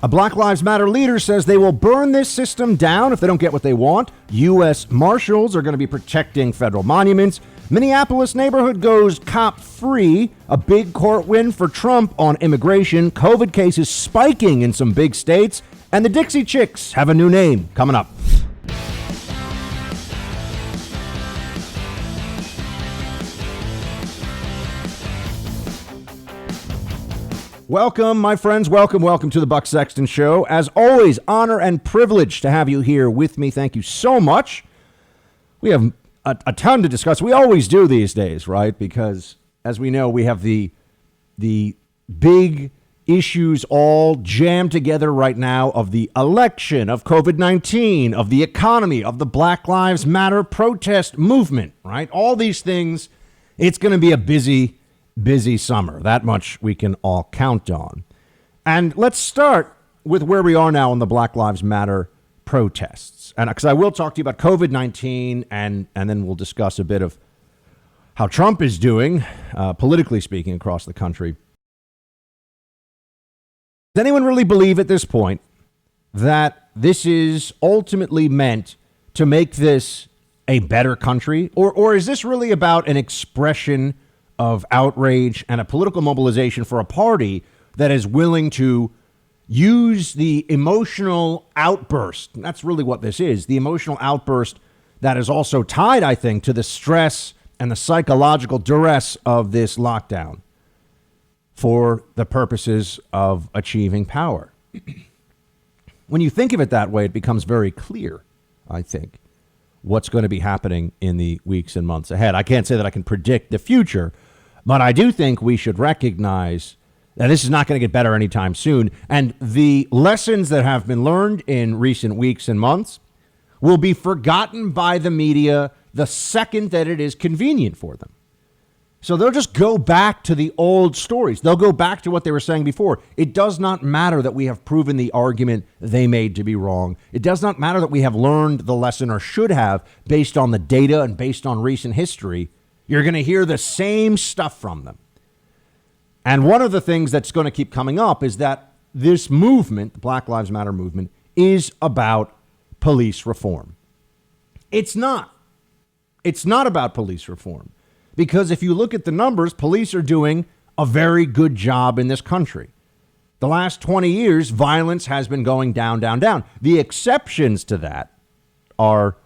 A Black Lives Matter leader says they will burn this system down if they don't get what they want. U.S. Marshals are going to be protecting federal monuments. Minneapolis neighborhood goes cop-free. A big court win for Trump on immigration. COVID cases spiking in some big states. And the Dixie Chicks have a new name coming up. Welcome, my friends. Welcome to the Buck Sexton Show. As always, honor and privilege to have you here with me. Thank you so much. We have a ton to discuss. We always do these days, right? Because, as we know, we have the big issues all jammed together right now of the election, of COVID-19, of the economy, of the Black Lives Matter protest movement, right? All these things. It's going to be a busy summer. That much we can all count on. And let's start with where we are now on the Black Lives Matter protests. And because I will talk to you about COVID-19 and then we'll discuss a bit of how Trump is doing, politically speaking, across the country. Does anyone really believe at this point that this is ultimately meant to make this a better country? Or is this really about an expression of outrage and a political mobilization for a party that is willing to use the emotional outburst? That's really what this is. The emotional outburst that is also tied, I think, to the stress and the psychological duress of this lockdown for the purposes of achieving power. When you think of it that way, it becomes very clear, I think, what's going to be happening in the weeks and months ahead. I can't say that I can predict the future, but I do think we should recognize that this is not going to get better anytime soon. And the lessons that have been learned in recent weeks and months will be forgotten by the media the second that it is convenient for them. So they'll just go back to the old stories. They'll go back to what they were saying before. It does not matter that we have proven the argument they made to be wrong. It does not matter that we have learned the lesson, or should have, based on the data and based on recent history. You're going to hear the same stuff from them. And one of the things that's going to keep coming up is that this movement, the Black Lives Matter movement, is about police reform. It's not. It's not about police reform. Because if you look at the numbers, police are doing a very good job in this country. The last 20 years, violence has been going down, down, down. The exceptions to that are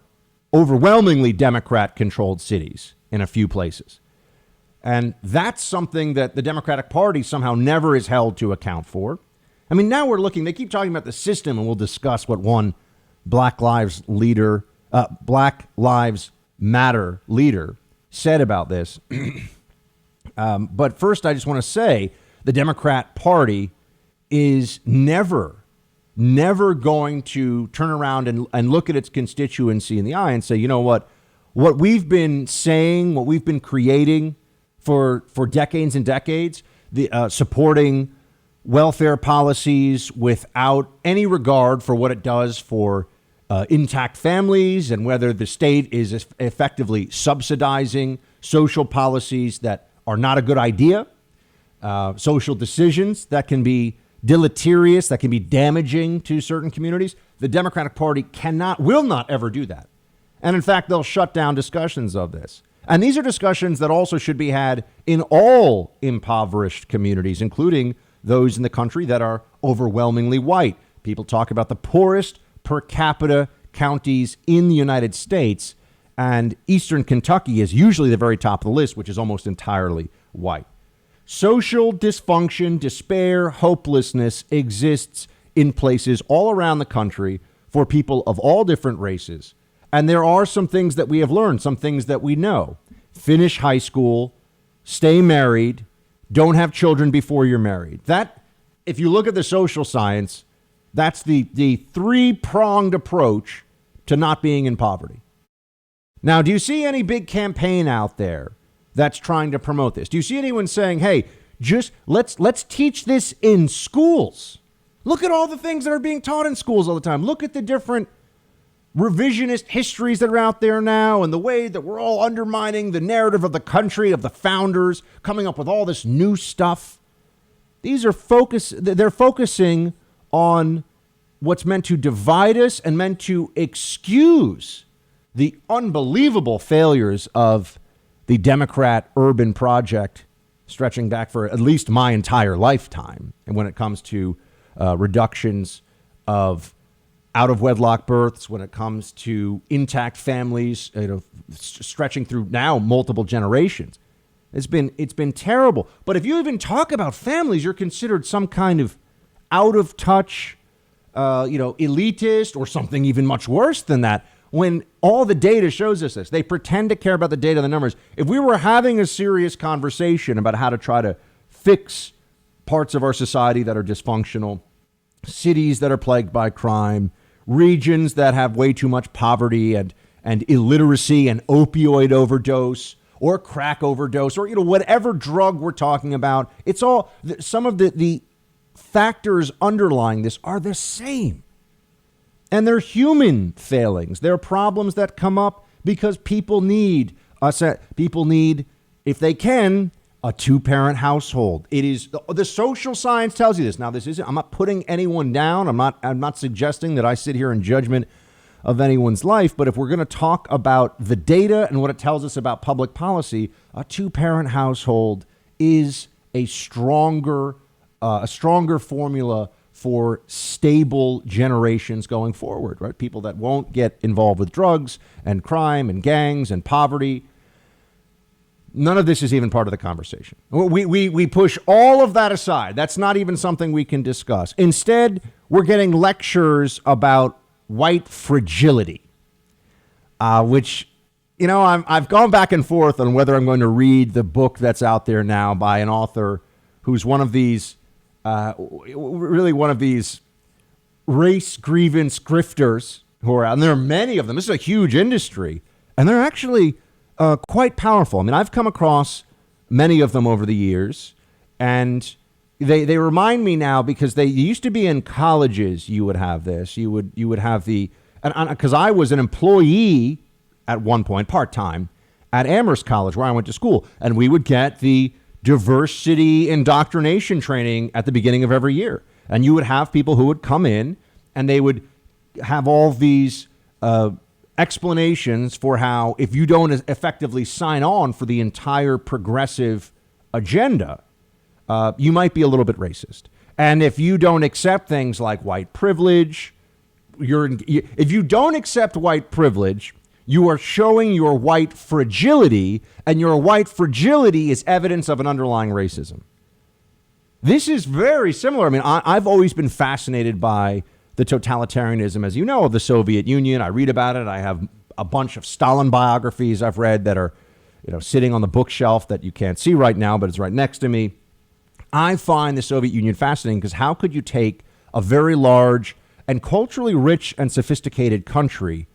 overwhelmingly Democrat-controlled cities in a few places. And that's something that the Democratic Party somehow never is held to account for. I mean, now we're looking, they keep talking about the system, and we'll discuss what one Black Lives Matter leader said about this. But first, I just want to say the Democrat Party is never going to turn around and look at its constituency in the eye and say, you know what we've been saying, what we've been creating for decades and decades, supporting welfare policies without any regard for what it does for intact families and whether the state is effectively subsidizing social policies that are not a good idea, social decisions that can be deleterious, that can be damaging to certain communities. The Democratic Party will not ever do that. And in fact, they'll shut down discussions of this. And these are discussions that also should be had in all impoverished communities, including those in the country that are overwhelmingly white. People talk about the poorest per capita counties in the United States, and Eastern Kentucky is usually the very top of the list, which is almost entirely white. Social dysfunction, despair, hopelessness exists in places all around the country for people of all different races. And there are some things that we have learned, some things that we know. Finish high school, stay married, don't have children before you're married. That, if you look at the social science, that's the three-pronged approach to not being in poverty. Now, do you see any big campaign out there that's trying to promote this? Do you see anyone saying, hey, just let's teach this in schools? Look at all the things that are being taught in schools all the time. Look at the different revisionist histories that are out there now and the way that we're all undermining the narrative of the country, of the founders, coming up with all this new stuff. They're focusing on what's meant to divide us and meant to excuse the unbelievable failures of the Democrat urban project stretching back for at least my entire lifetime. And when it comes to reductions of out of wedlock births, when it comes to intact families, stretching through now multiple generations, it's been terrible. But if you even talk about families, you're considered some kind of out of touch, elitist, or something even much worse than that. When all the data shows us this, they pretend to care about the data, the numbers. If we were having a serious conversation about how to try to fix parts of our society that are dysfunctional, cities that are plagued by crime, regions that have way too much poverty and illiteracy and opioid overdose or crack overdose or, whatever drug we're talking about, it's all some of the factors underlying this are the same. And they're human failings. They're problems that come up because people need, if they can, a two-parent household. It is the social science tells you this. Now, I'm not putting anyone down. I'm not suggesting that I sit here in judgment of anyone's life. But if we're going to talk about the data and what it tells us about public policy, a two-parent household is a stronger formula for stable generations going forward, right? People that won't get involved with drugs and crime and gangs and poverty. None of this is even part of the conversation. We push all of that aside. That's not even something we can discuss. Instead, we're getting lectures about white fragility, which, I've gone back and forth on whether I'm going to read the book that's out there now by an author who's one of these race grievance grifters who are out. And there are many of them. This is a huge industry. And they're actually quite powerful. I mean, I've come across many of them over the years. And they remind me now because they used to be in colleges. You would have this. You would have because I was an employee at one point, part-time, at Amherst College where I went to school. And we would get the diversity indoctrination training at the beginning of every year. And you would have people who would come in and they would have all these explanations for how if you don't effectively sign on for the entire progressive agenda, you might be a little bit racist. And if you don't accept things like white privilege, if you don't accept white privilege, you are showing your white fragility, and your white fragility is evidence of an underlying racism. This is very similar. I mean, I've always been fascinated by the totalitarianism, as you know, of the Soviet Union. I read about it. I have a bunch of Stalin biographies I've read that are, sitting on the bookshelf that you can't see right now, but it's right next to me. I find the Soviet Union fascinating because how could you take a very large and culturally rich and sophisticated country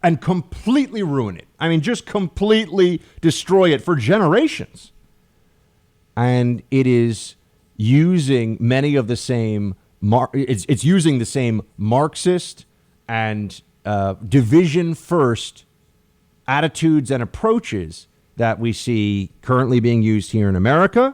and completely ruin it? I mean, just completely destroy it for generations. And it is using many of the same, it's using the same Marxist and division first attitudes and approaches that we see currently being used here in America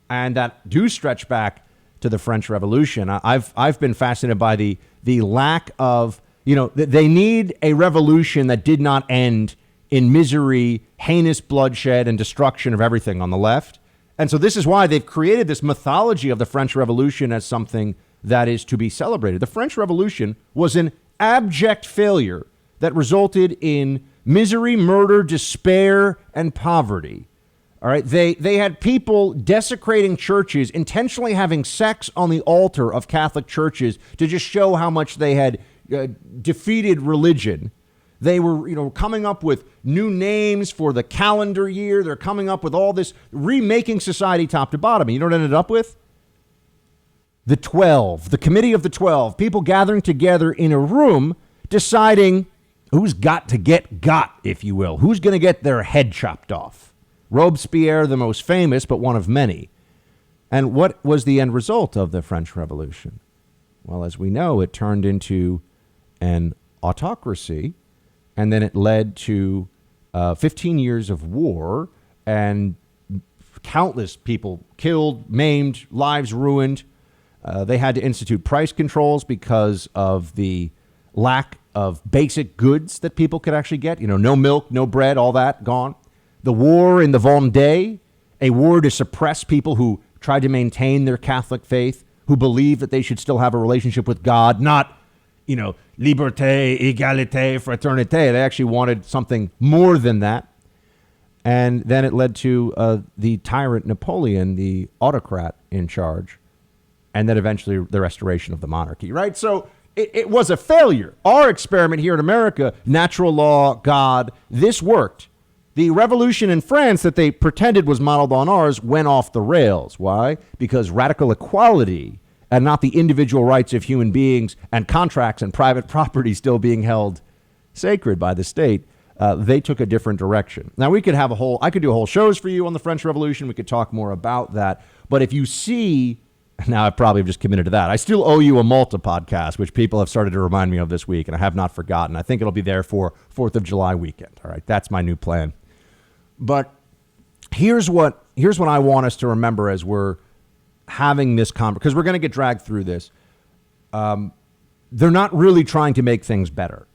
and that do stretch back to the French Revolution. I've been fascinated by the lack of, they need a revolution that did not end in misery, heinous bloodshed, and destruction of everything on the left. And so this is why they've created this mythology of the French Revolution as something that is to be celebrated. The French Revolution was an abject failure that resulted in misery, murder, despair, and poverty. All right. They had people desecrating churches, intentionally having sex on the altar of Catholic churches to just show how much they had defeated religion. They were, coming up with new names for the calendar year. They're coming up with all this, remaking society top to bottom. And you know what it ended up with? The 12, the Committee of the 12, people gathering together in a room, deciding who's got to get got, if you will, who's going to get their head chopped off. Robespierre, the most famous, but one of many. And what was the end result of the French Revolution? Well, as we know, it turned into an autocracy, and then it led to 15 years of war and countless people killed, maimed, lives ruined. They had to institute price controls because of the lack of basic goods that people could actually get. No milk, no bread, all that gone. The war in the Vendée, a war to suppress people who tried to maintain their Catholic faith, who believed that they should still have a relationship with God, not, liberté, égalité, fraternité. They actually wanted something more than that. And then it led to the tyrant Napoleon, the autocrat in charge, and then eventually the restoration of the monarchy, right? So it was a failure. Our experiment here in America, natural law, God, this worked. The revolution in France that they pretended was modeled on ours went off the rails. Why? Because radical equality and not the individual rights of human beings and contracts and private property still being held sacred by the state, they took a different direction. Now, I could do a whole shows for you on the French Revolution. We could talk more about that. But if you see, now I probably have just committed to that. I still owe you a Malta podcast, which people have started to remind me of this week, and I have not forgotten. I think it'll be there for 4th of July weekend. All right, that's my new plan. But here's what I want us to remember as we're having this conversation, because we're going to get dragged through this. They're not really trying to make things better.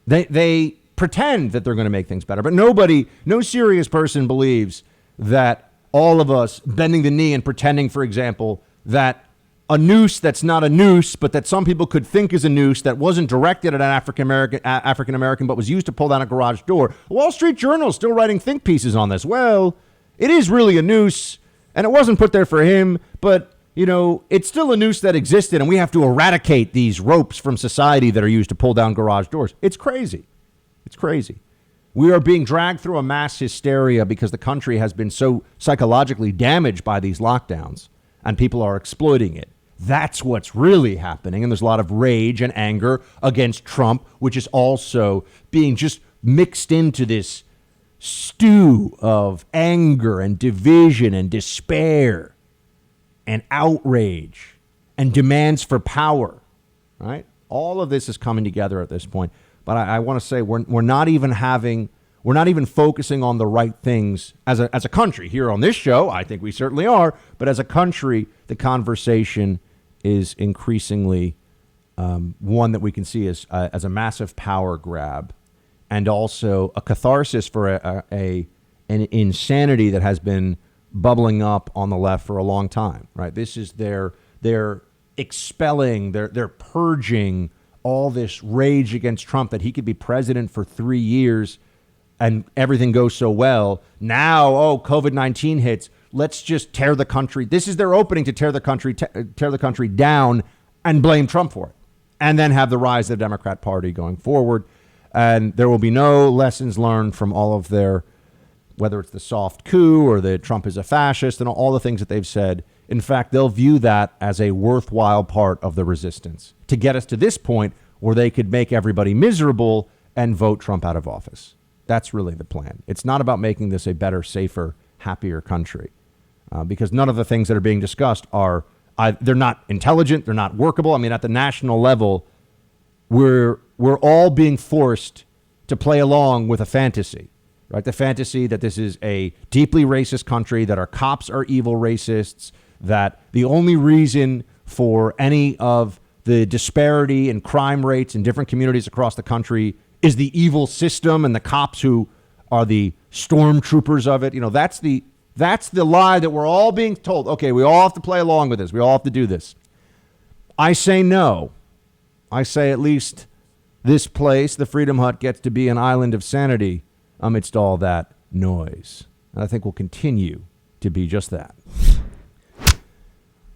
They pretend that they're going to make things better, but no serious person believes that all of us bending the knee and pretending, for example, that a noose that's not a noose, but that some people could think is a noose that wasn't directed at an African American, but was used to pull down a garage door. Wall Street Journal is still writing think pieces on this. Well, it is really a noose, and it wasn't put there for him, but it's still a noose that existed, and we have to eradicate these ropes from society that are used to pull down garage doors. It's crazy. It's crazy. We are being dragged through a mass hysteria because the country has been so psychologically damaged by these lockdowns, and people are exploiting it. That's what's really happening. And there's a lot of rage and anger against Trump, which is also being just mixed into this stew of anger and division and despair and outrage and demands for power, right? All of this is coming together at this point. But I want to say we're not even focusing on the right things as a country. Here on this show, I think we certainly are. But as a country, the conversation is increasingly one that we can see as a massive power grab, and also a catharsis for an insanity that has been bubbling up on the left for a long time. Right? This is they're expelling, they're purging all this rage against Trump that he could be president for 3 years and everything goes so well. Now, COVID-19 hits. Let's just tear the country. This is their opening to tear the country down and blame Trump for it, and then have the rise of the Democrat Party going forward. And there will be no lessons learned from all of their, whether it's the soft coup or that Trump is a fascist and all the things that they've said. In fact, they'll view that as a worthwhile part of the resistance to get us to this point where they could make everybody miserable and vote Trump out of office. That's really the plan. It's not about making this a better, safer, happier country, because none of the things that are being discussed they're not intelligent. They're not workable. I mean, at the national level, we're all being forced to play along with a fantasy, right? The fantasy that this is a deeply racist country, that our cops are evil racists, that the only reason for any of the disparity in crime rates in different communities across the country is the evil system and the cops who are the stormtroopers of it. That's the lie that we're all being told. Okay, we all have to play along with this. We all have to do this. I say no. I say at least this place, the Freedom Hut, gets to be an island of sanity amidst all that noise. And I think we'll continue to be just that.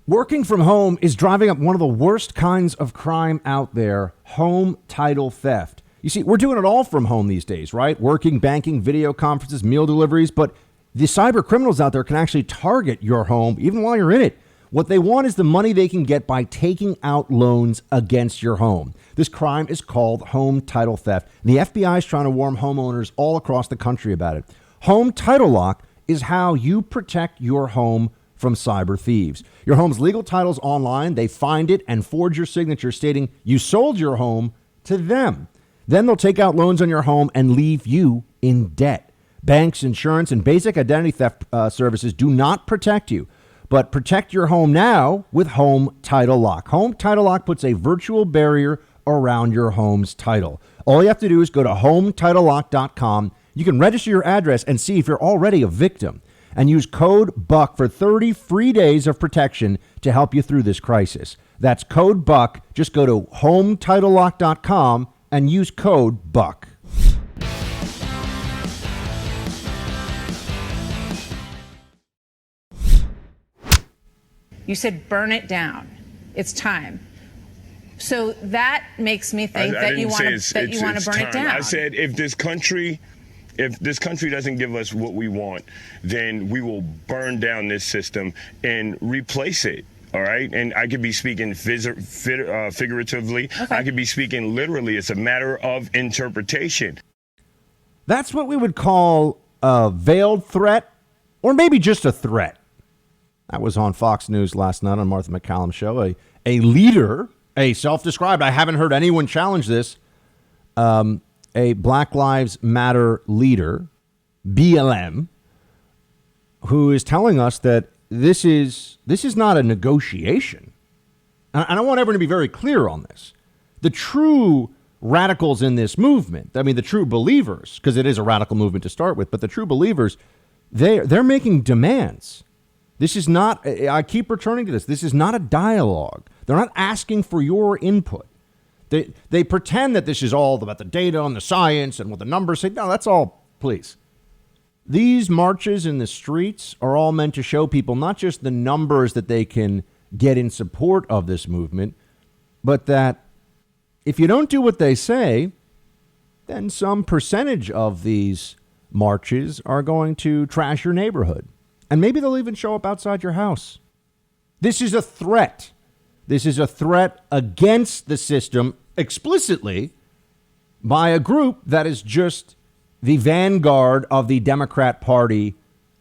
Working from home is driving up one of the worst kinds of crime out there, home title theft. You see, we're doing it all from home these days, right? Working, banking, video conferences, meal deliveries. But the cyber criminals out there can actually target your home even while you're in it. What they want is the money they can get by taking out loans against your home. This crime is called home title theft. And the FBI is trying to warn homeowners all across the country about it. Home Title Lock is how you protect your home from cyber thieves. Your home's legal title's online. They find it and forge your signature stating you sold your home to them. Then they'll take out loans on your home and leave you in debt. Banks, insurance, and basic identity theft services do not protect you. But protect your home now with Home Title Lock. Home Title Lock puts a virtual barrier around your home's title. All you have to do is go to HomeTitleLock.com. You can register your address and see if you're already a victim. And use code BUCK for 30 free days of protection to help you through this crisis. That's code BUCK. Just go to HomeTitleLock.com and use code BUCK. You said burn it down. It's time. So that makes me think that you want to burn it down. I said if this country doesn't give us what we want, then we will burn down this system and replace it. All right. And I could be speaking figuratively. Okay. I could be speaking literally. It's a matter of interpretation. That's what we would call a veiled threat, or maybe just a threat. That was on Fox News last night on Martha McCallum's show. A leader, a self-described, I haven't heard anyone challenge this, a Black Lives Matter leader, BLM, who is telling us that this is not a negotiation. And I want everyone to be very clear on this. The true radicals in this movement, I mean, the true believers, because it is a radical movement to start with, but the true believers, they're making demands. This is not, I keep returning to this, this is not a dialogue. They're not asking for your input. They pretend that this is all about the data and the science and what the numbers say. No, that's all, please. These marches in the streets are all meant to show people not just the numbers that they can get in support of this movement, but that if you don't do what they say, then some percentage of these marches are going to trash your neighborhood. And maybe they'll even show up outside your house. This is a threat. This is a threat against the system explicitly by a group that is just the vanguard of the Democrat Party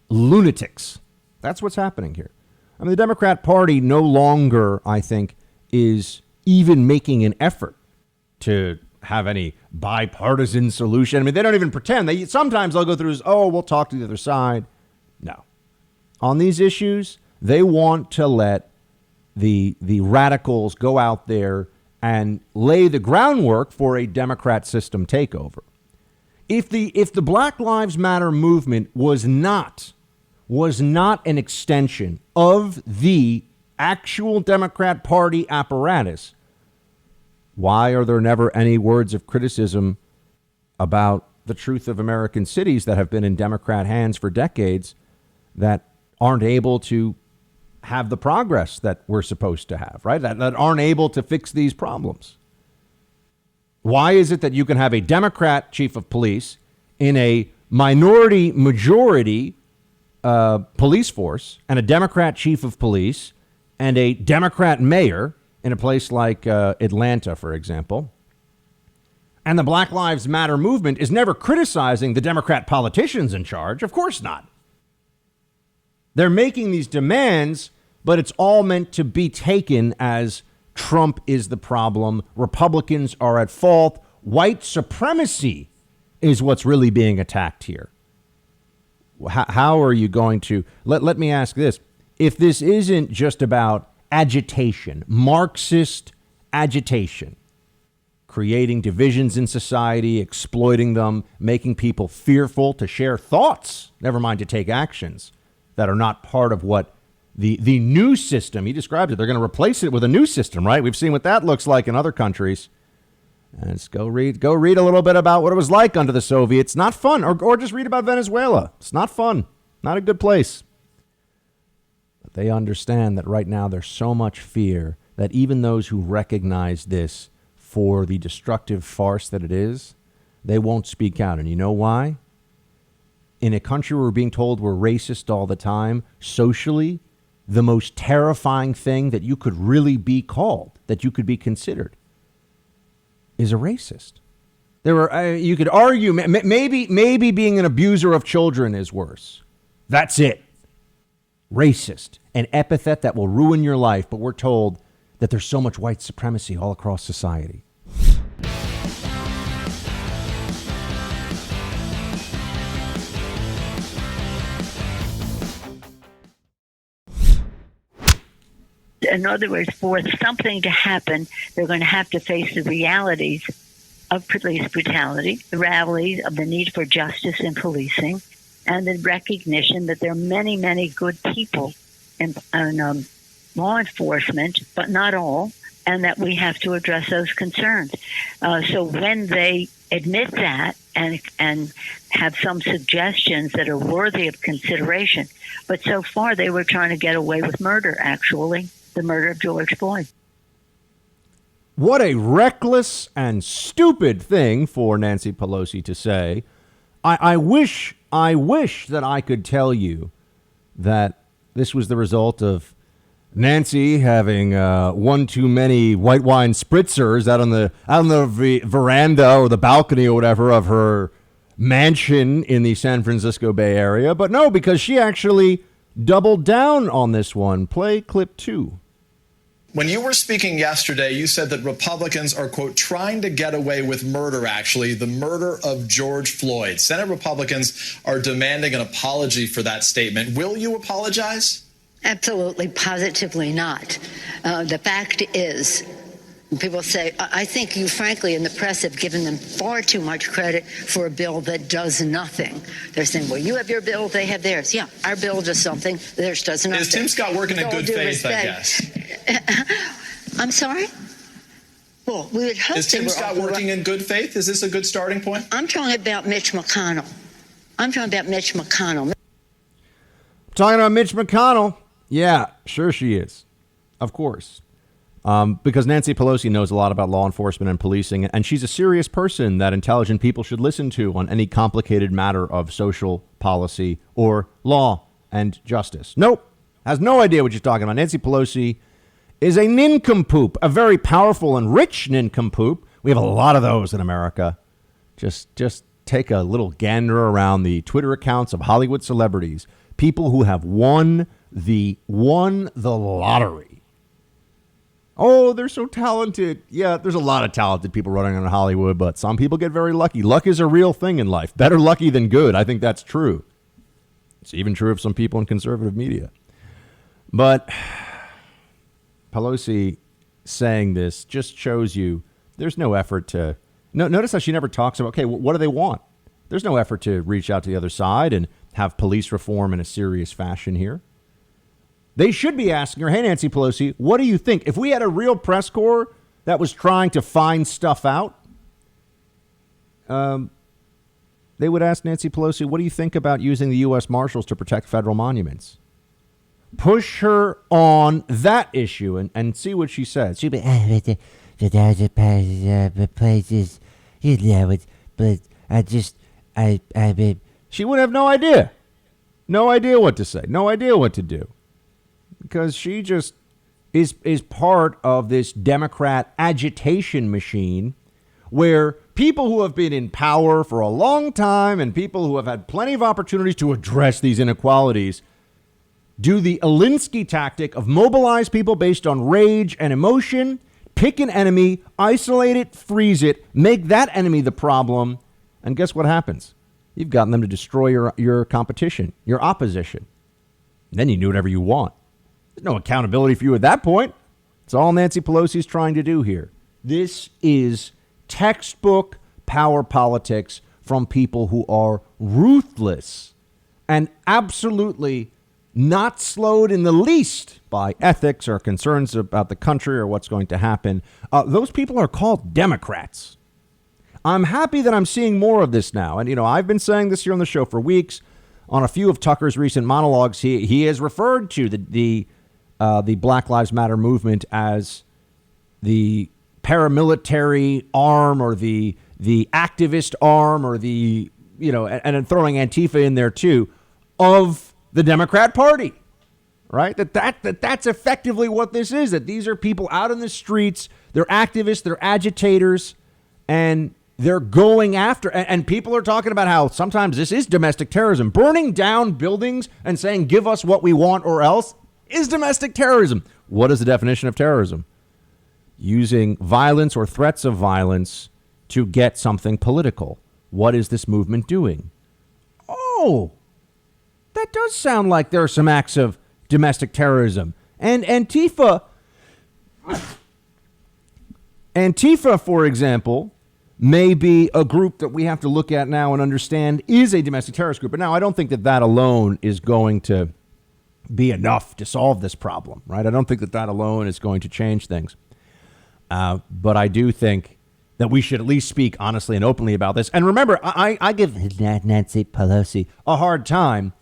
lunatics. That's what's happening here. I mean, the Democrat Party no longer, I think, is even making an effort to have any bipartisan solution. I mean, they don't even pretend. Sometimes they'll go through this, we'll talk to the other side. No. On these issues, they want to let the radicals go out there and lay the groundwork for a Democrat system takeover. If the Black Lives Matter movement was not an extension of the actual Democrat Party apparatus, why are there never any words of criticism about the truth of American cities that have been in Democrat hands for decades that aren't able to have the progress that we're supposed to have, right? That aren't able to fix these problems. Why is it that you can have a Democrat chief of police in a minority majority police force and a Democrat chief of police and a Democrat mayor in a place like Atlanta, for example, and the Black Lives Matter movement is never criticizing the Democrat politicians in charge? Of course not. They're making these demands, but it's all meant to be taken as Trump is the problem. Republicans are at fault. White supremacy is what's really being attacked here. How are you going to let me ask this? If this isn't just about agitation, Marxist agitation, creating divisions in society, exploiting them, making people fearful to share thoughts, never mind to take actions that are not part of what the new system, he described it, they're going to replace it with a new system, right? We've seen what that looks like in other countries. And let's go read a little bit about what it was like under the Soviets. Not fun. Or just read about Venezuela. It's not fun. Not a good place. But they understand that right now there's so much fear that even those who recognize this for the destructive farce that it is, they won't speak out. And you know why? In a country where we're being told we're racist all the time, socially, the most terrifying thing that you could really be called, that you could be considered, is a racist. You could argue maybe being an abuser of children is worse. That's it. Racist, an epithet that will ruin your life, but we're told that there's so much white supremacy all across society. in other words, for something to happen, they're going to have to face the realities of police brutality, the realities of the need for justice in policing, and the recognition that there are many, many good people in law enforcement, but not all, and that we have to address those concerns. So when they admit that and have some suggestions that are worthy of consideration, but so far they were trying to get away with murder, actually, the murder of George Floyd. What a reckless and stupid thing for Nancy Pelosi to say. I wish that I could tell you that this was the result of Nancy having one too many white wine spritzers out on the veranda or the balcony or whatever of her mansion in the San Francisco Bay Area. But no, because she actually doubled down on this one. Play clip 2. When you were speaking yesterday, you said that Republicans are, quote, trying to get away with murder, actually, the murder of George Floyd. Senate Republicans are demanding an apology for that statement. Will you apologize? Absolutely, positively not. The fact is, people say, I think you, frankly, in the press have given them far too much credit for a bill that does nothing. They're saying, well, you have your bill, they have theirs. Yeah, our bill does something, theirs does nothing. Is Tim Scott working in good faith, I guess? I'm sorry? Well, we would hope Is Tim Scott working in good faith? Is this a good starting point? I'm talking about Mitch McConnell. Talking about Mitch McConnell. Yeah, sure she is. Of course. Because Nancy Pelosi knows a lot about law enforcement and policing, and she's a serious person that intelligent people should listen to on any complicated matter of social policy or law and justice. Nope. Has no idea what she's talking about. Nancy Pelosi is a nincompoop, a very powerful and rich nincompoop. We have a lot of those in America. Just take a little gander around the Twitter accounts of Hollywood celebrities, people who have won the lottery. Oh, they're so talented. Yeah, there's a lot of talented people running in Hollywood, but some people get very lucky. Luck is a real thing in life. Better lucky than good. I think that's true. It's even true of some people in conservative media. But Pelosi saying this just shows you there's no effort to... Notice how she never talks about, okay, what do they want? There's no effort to reach out to the other side and have police reform in a serious fashion here. They should be asking her, hey, Nancy Pelosi, what do you think? If we had a real press corps that was trying to find stuff out, they would ask Nancy Pelosi, what do you think about using the U.S. Marshals to protect federal monuments? Push her on that issue and see what she says. She'd be, places, you know it, but she would have no idea. No idea what to say. No idea what to do. Because she just is part of this Democrat agitation machine where people who have been in power for a long time and people who have had plenty of opportunities to address these inequalities do the Alinsky tactic of mobilize people based on rage and emotion, pick an enemy, isolate it, freeze it, make that enemy the problem, and guess what happens? You've gotten them to destroy your competition, your opposition. Then you do whatever you want. There's no accountability for you at that point. It's all Nancy Pelosi's trying to do here. This is textbook power politics from people who are ruthless and absolutely not slowed in the least by ethics or concerns about the country or what's going to happen. Those people are called Democrats. I'm happy that I'm seeing more of this now. And, you know, I've been saying this here on the show for weeks. On a few of Tucker's recent monologues, he has referred to the Black Lives Matter movement as the paramilitary arm or the activist arm or the, you know, and throwing Antifa in there too, of the Democrat Party, right? That's effectively what this is, that these are people out in the streets. They're activists, they're agitators, and they're going after, and people are talking about how sometimes this is domestic terrorism. Burning down buildings and saying, give us what we want or else is domestic terrorism. What is the definition of terrorism? Using violence or threats of violence to get something political. What is this movement doing? Oh, that does sound like there are some acts of domestic terrorism. And Antifa Antifa, for example, may be a group that we have to look at now and understand is a domestic terrorist group. But now I don't think that that alone is going to be enough to solve this problem, right? I don't think that that alone is going to change things. But I do think that we should at least speak honestly and openly about this. And remember, I give Nancy Pelosi a hard time,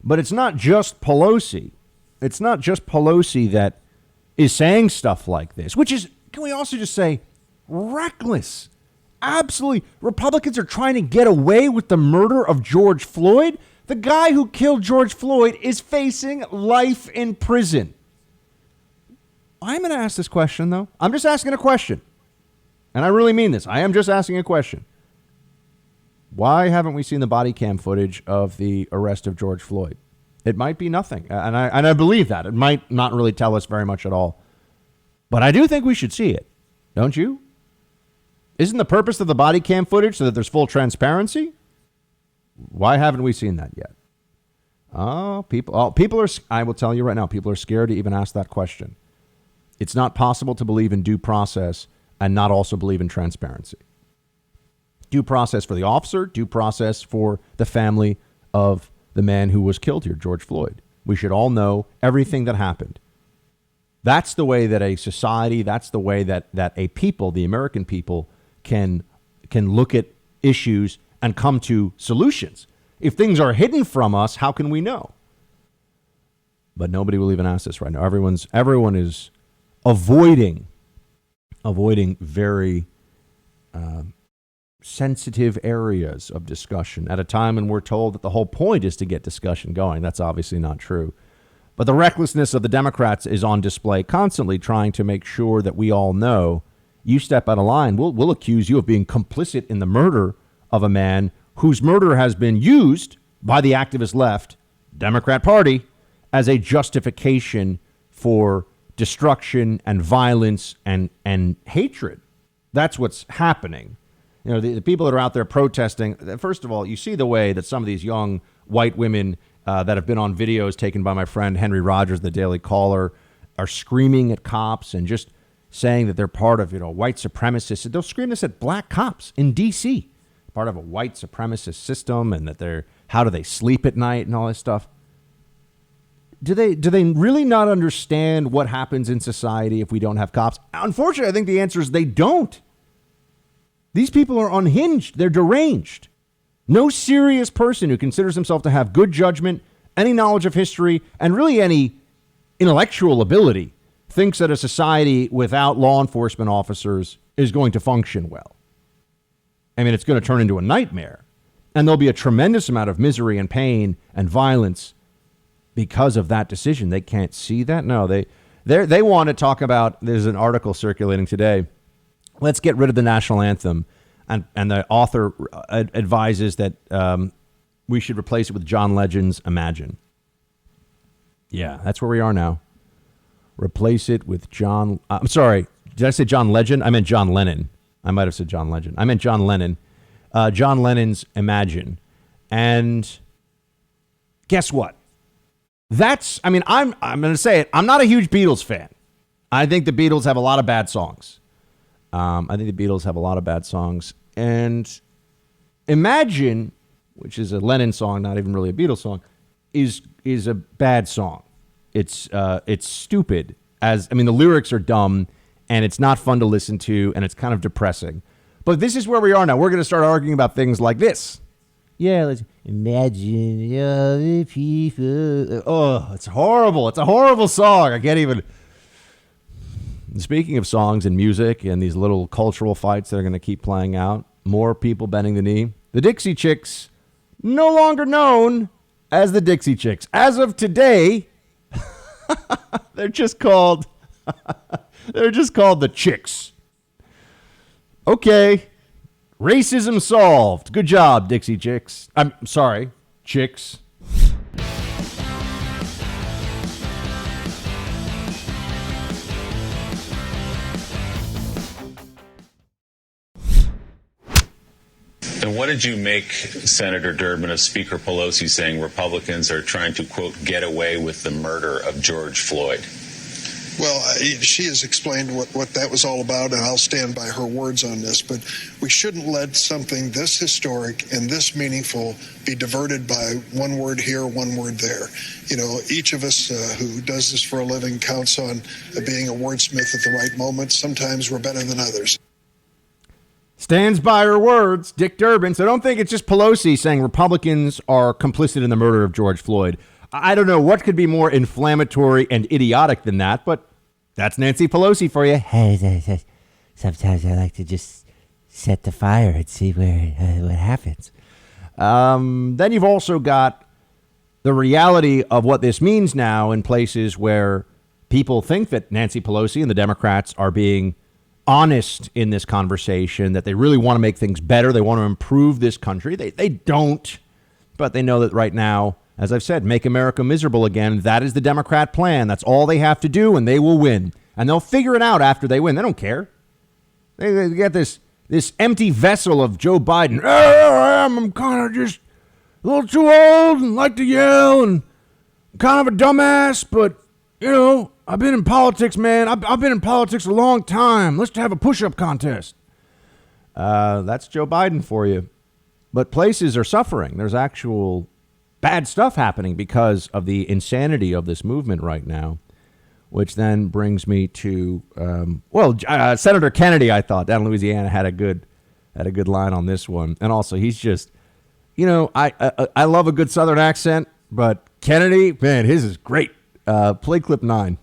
but it's not just Pelosi. It's not just Pelosi that is saying stuff like this, which is, can we also just say, reckless. Absolutely. Republicans are trying to get away with the murder of George Floyd. The guy who killed George Floyd is facing life in prison. I'm going to ask this question, though. I'm just asking a question. And I really mean this. I am just asking a question. Why haven't we seen the body cam footage of the arrest of George Floyd? It might be nothing. And I believe that. It might not really tell us very much at all. But I do think we should see it. Don't you? Isn't the purpose of the body cam footage so that there's full transparency? Why haven't we seen that yet? People are, I will tell you right now, people are scared to even ask that question. It's not possible to believe in due process and not also believe in transparency. Due process for the officer, due process for the family of the man who was killed here, George Floyd. We should all know everything that happened. That's the way that a society, that's the way that a people, the American people, can look at issues and come to solutions. If things are hidden from us, how can we know? But nobody will even ask this right now. Everyone is avoiding very sensitive areas of discussion at a time when we're told that the whole point is to get discussion going. That's obviously not true. But the recklessness of the Democrats is on display constantly, trying to make sure that we all know you step out of line, we'll accuse you of being complicit in the murder of a man whose murder has been used by the activist left, Democrat Party, as a justification for destruction and violence and hatred. That's what's happening. You know, the people that are out there protesting, first of all, you see the way that some of these young white women that have been on videos taken by my friend Henry Rogers, the Daily Caller, are screaming at cops and just saying that they're part of, white supremacists. They'll scream this at black cops in D.C., part of a white supremacist system, and that how do they sleep at night and all this stuff. Do they really not understand what happens in society if we don't have cops? Unfortunately, I think the answer is they don't. These people are unhinged. They're deranged. No serious person who considers himself to have good judgment, any knowledge of history, and really any intellectual ability thinks that a society without law enforcement officers is going to function well. I mean, it's going to turn into a nightmare. And there'll be a tremendous amount of misery and pain and violence because of that decision. They can't see that. No, they want to talk about, there's an article circulating today, let's get rid of the national anthem. And the author advises that we should replace it with John Legend's Imagine. Yeah, that's where we are now. Replace it with John. I'm sorry. Did I say John Legend? I meant John Lennon. I might have said John Legend. I meant John Lennon. John Lennon's Imagine. And guess what? I'm going to say it. I'm not a huge Beatles fan. I think the Beatles have a lot of bad songs. And Imagine, which is a Lennon song, not even really a Beatles song, is a bad song. It's stupid. The lyrics are dumb, and it's not fun to listen to, and it's kind of depressing. But this is where we are now. We're going to start arguing about things like this. Yeah, let's imagine other people. Oh, it's horrible. It's a horrible song. I can't even. Speaking of songs and music and these little cultural fights that are going to keep playing out, more people bending the knee. The Dixie Chicks, no longer known as the Dixie Chicks. As of today, they're just called the Chicks. Okay. Racism solved. Good job, Dixie Chicks. I'm sorry, Chicks. And what did you make, Senator Durbin, of Speaker Pelosi saying Republicans are trying to, quote, get away with the murder of George Floyd? Well, she has explained what that was all about, and I'll stand by her words on this. But we shouldn't let something this historic and this meaningful be diverted by one word here, one word there. You know, each of us who does this for a living counts on being a wordsmith at the right moment. Sometimes we're better than others. Stands by her words, Dick Durbin. So don't think it's just Pelosi saying Republicans are complicit in the murder of George Floyd. I don't know what could be more inflammatory and idiotic than that, but that's Nancy Pelosi for you. Sometimes I like to just set the fire and see what happens. Then you've also got the reality of what this means now in places where people think that Nancy Pelosi and the Democrats are being honest in this conversation, that they really want to make things better. They want to improve this country. They don't, but they know that right now, as I've said, make America miserable again. That is the Democrat plan. That's all they have to do, and they will win. And they'll figure it out after they win. They don't care. They get this empty vessel of Joe Biden. I'm kind of just a little too old and like to yell and kind of a dumbass, but, you know, I've been in politics, man. I've been in politics a long time. Let's have a push-up contest. That's Joe Biden for you. But places are suffering. There's actual bad stuff happening because of the insanity of this movement right now, which then brings me to, Senator Kennedy, I thought, down in Louisiana, had a good line on this one. And also, he's just, you know, I love a good Southern accent, but Kennedy, man, his is great. Play clip 9.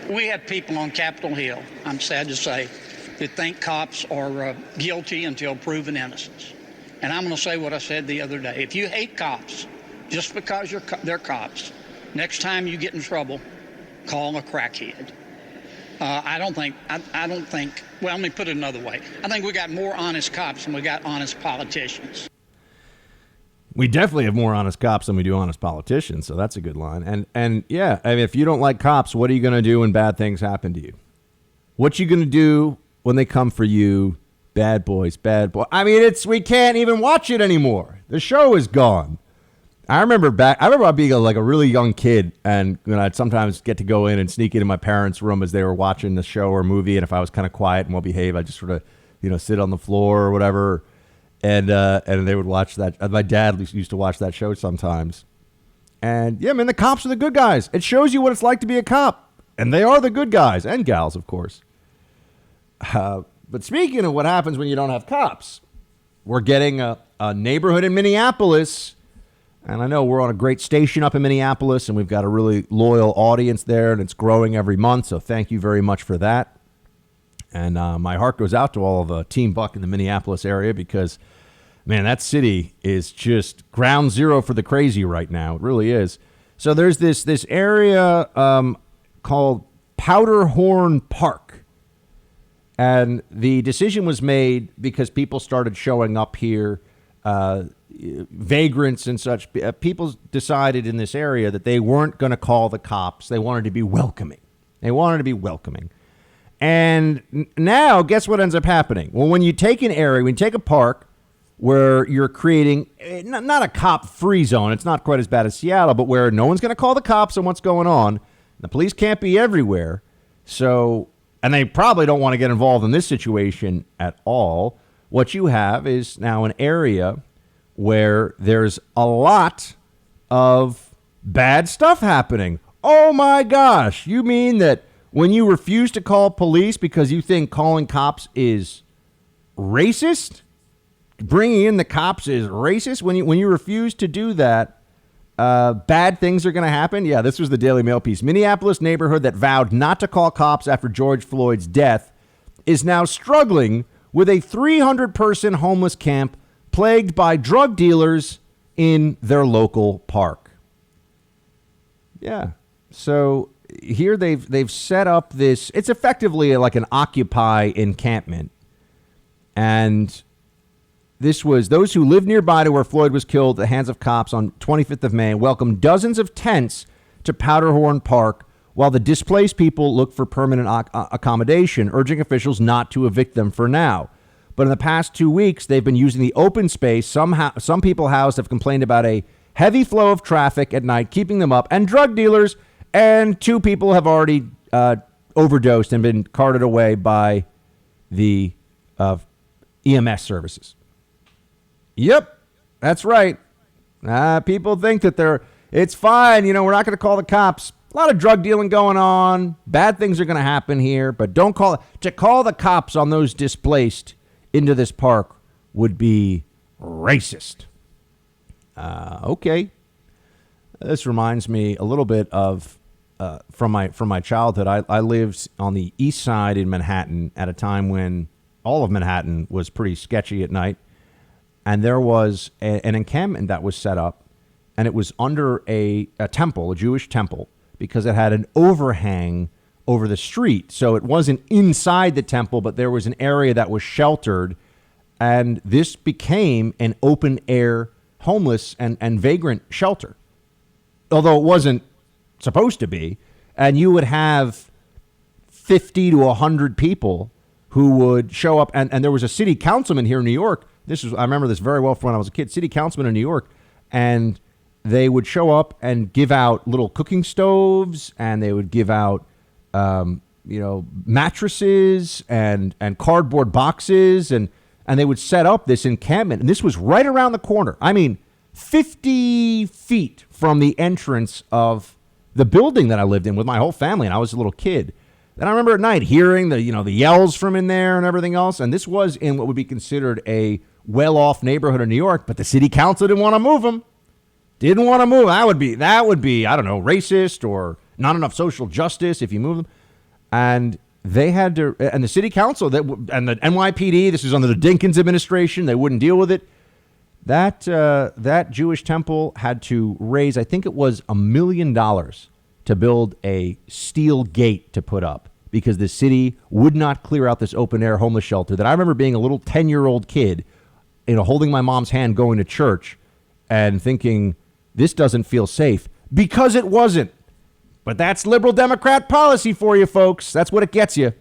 We have people on Capitol Hill, I'm sad to say, that think cops are guilty until proven innocence. And I'm going to say what I said the other day. If you hate cops, just because they're cops, next time you get in trouble, call a crackhead. I don't think, well, let me put it another way. I think we got more honest cops than we got honest politicians. We definitely have more honest cops than we do honest politicians, so that's a good line. And yeah, I mean, if you don't like cops, what are you going to do when bad things happen to you? What you going to do when they come for you? Bad boys, bad boy. I mean, we can't even watch it anymore. The show is gone. I remember being like a really young kid, and I'd sometimes get to go in and sneak into my parents' room as they were watching the show or movie, and if I was kind of quiet and well behaved, I'd just sort of, sit on the floor or whatever, and they would watch that. My dad used to watch that show sometimes, and yeah, man, the cops are the good guys. It shows you what it's like to be a cop, and they are the good guys and gals, of course. But speaking of what happens when you don't have cops, we're getting a neighborhood in Minneapolis. And I know we're on a great station up in Minneapolis, and we've got a really loyal audience there, and it's growing every month. So thank you very much for that. And my heart goes out to all of Team Buck in the Minneapolis area because, man, that city is just ground zero for the crazy right now. It really is. So there's this area called Powderhorn Park. And the decision was made because people started showing up here, vagrants and such. People decided in this area that they weren't going to call the cops. They wanted to be welcoming. And now, guess what ends up happening? Well, when you take an area, when you take a park where you're creating not a cop-free zone, it's not quite as bad as Seattle, but where no one's going to call the cops on what's going on. The police can't be everywhere. So, and they probably don't want to get involved in this situation at all. What you have is now an area where there's a lot of bad stuff happening. Oh, my gosh. You mean that when you refuse to call police because you think calling cops is racist? Bringing in the cops is racist? When you refuse to do that, bad things are going to happen? Yeah, this was the Daily Mail piece. Minneapolis neighborhood that vowed not to call cops after George Floyd's death is now struggling with a 300-person homeless camp plagued by drug dealers in their local park. Yeah. So here they've set up this. It's effectively like an Occupy encampment. And this was those who live nearby to where Floyd was killed at the hands of cops on 25th of May welcomed dozens of tents to Powderhorn Park while the displaced people look for permanent accommodation, urging officials not to evict them for now. But in the past 2 weeks, they've been using the open space. Some people housed have complained about a heavy flow of traffic at night, keeping them up, and drug dealers. And 2 people have already overdosed and been carted away by the EMS services. Yep, that's right. People think that it's fine. You know, we're not going to call the cops. A lot of drug dealing going on. Bad things are going to happen here, but don't call it. To call the cops on those displaced into this park would be racist. Okay. This reminds me a little bit of from my childhood. I lived on the east side in Manhattan at a time when all of Manhattan was pretty sketchy at night. And there was an encampment that was set up, and it was under a temple, a Jewish temple, because it had an overhang over the street. So it wasn't inside the temple, but there was an area that was sheltered. And this became an open air homeless and vagrant shelter, although it wasn't supposed to be. And you would have 50 to 100 people who would show up. And there was a city councilman here in New York. I remember this very well from when I was a kid, city councilman in New York. And they would show up and give out little cooking stoves, and they would give out, mattresses and cardboard boxes, and they would set up this encampment. And this was right around the corner. I mean, 50 feet from the entrance of the building that I lived in with my whole family, and I was a little kid. And I remember at night hearing the yells from in there and everything else. And this was in what would be considered a well-off neighborhood of New York, but the city council didn't want to move them. Didn't want to move. That would be, I don't know, racist or not enough social justice if you move them. And they had to, and the city council and the NYPD, this was under the Dinkins administration, they wouldn't deal with it. That Jewish temple had to raise, I think it was $1 million to build a steel gate to put up because the city would not clear out this open air homeless shelter that I remember being a little 10-year-old kid, holding my mom's hand going to church and thinking, this doesn't feel safe, because it wasn't. But that's liberal Democrat policy for you, folks. That's what it gets you.